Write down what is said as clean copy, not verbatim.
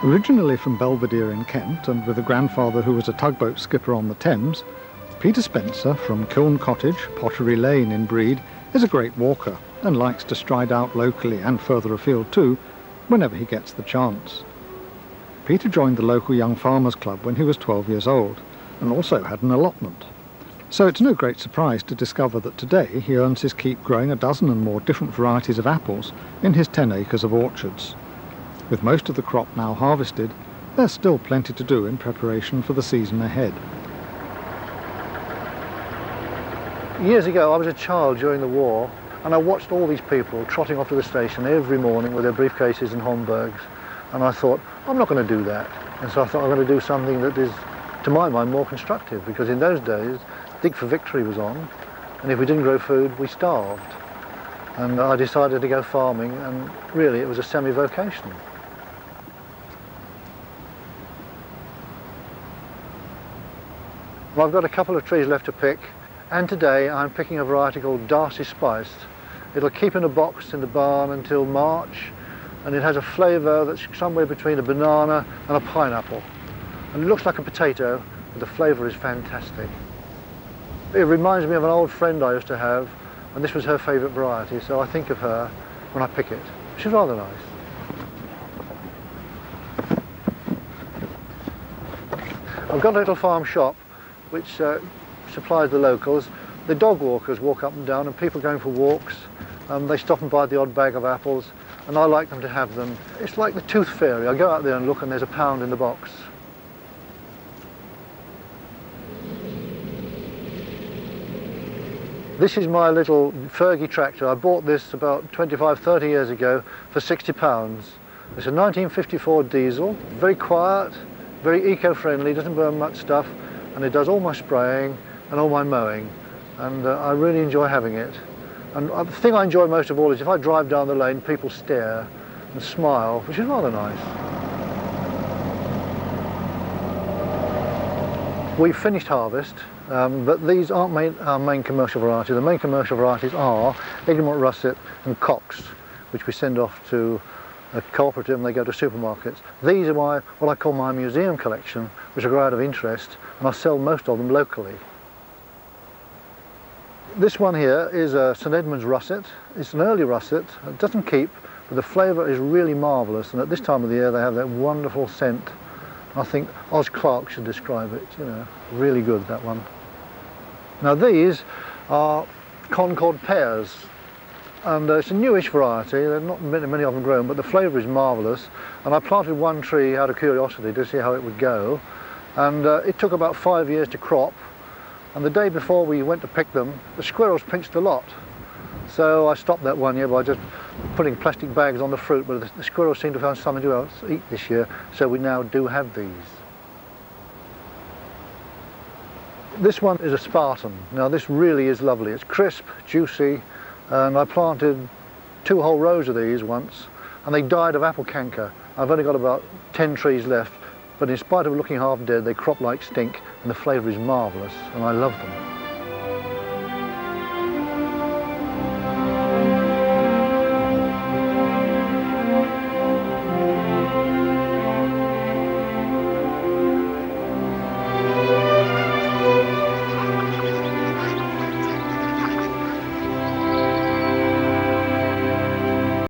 Originally from Belvedere in Kent, and with a grandfather who was a tugboat skipper on the Thames, Peter Spencer from Kiln Cottage, Pottery Lane in Brede, is a great walker and likes to stride out locally and further afield too, whenever he gets the chance. Peter joined the local Young Farmers Club when he was 12 years old, and also had an allotment. So it's no great surprise to discover that today he earns his keep growing a dozen and more different varieties of apples in his 10 acres of orchards. With most of the crop now harvested, there's still plenty to do in preparation for the season ahead. Years ago I was a child during the war, and I watched all these people trotting off to the station every morning with their briefcases and Homburgs, and I thought, I'm not going to do that. And so I thought I'm going to do something that is, to my mind, more constructive, because in those days Dig for Victory was on, and if we didn't grow food we starved. And I decided to go farming, and really it was a semi-vocation. Well, I've got a couple of trees left to pick, and today I'm picking a variety called Darcy Spiced. It'll keep in a box in the barn until March, and it has a flavour that's somewhere between a banana and a pineapple. And it looks like a potato, but the flavour is fantastic. It reminds me of an old friend I used to have, and this was her favourite variety, so I think of her when I pick it. She's rather nice. I've got a little farm shop which supplies the locals. The dog walkers walk up and down, and people going for walks, they stop and buy the odd bag of apples, and I like them to have them. It's like the tooth fairy. I go out there and look, and there's £1 in the box. This is my little Fergie tractor. I bought this about 25, 30 years ago for £60. It's a 1954 diesel, very quiet, very eco-friendly, doesn't burn much stuff, and it does all my spraying and all my mowing, and I really enjoy having it. And the thing I enjoy most of all is if I drive down the lane, people stare and smile, which is rather nice. We've finished harvest, but these aren't our main commercial variety. The main commercial varieties are Egmont Russet and Cox, which we send off to a cooperative and they go to supermarkets. These are what I call my museum collection, which I grow out of interest, and I sell most of them locally. This one here is a St Edmund's Russet. It's an early russet. It doesn't keep, but the flavour is really marvellous, and at this time of the year they have that wonderful scent. I think Oz Clarke should describe it, you know, really good, that one. Now these are Concord pears, and it's a newish variety. There are not many of them grown, but the flavour is marvellous. And I planted one tree out of curiosity to see how it would go, and it took about 5 years to crop. And the day before we went to pick them, the squirrels pinched a lot. So I stopped that one year by just putting plastic bags on the fruit, but the squirrels seem to have found something else to eat this year, so we now do have these. This one is a Spartan. Now this really is lovely. It's crisp, juicy, and I planted 2 whole rows of these once, and they died of apple canker. I've only got about 10 trees left, but in spite of looking half dead, they crop like stink, and the flavour is marvellous, and I love them.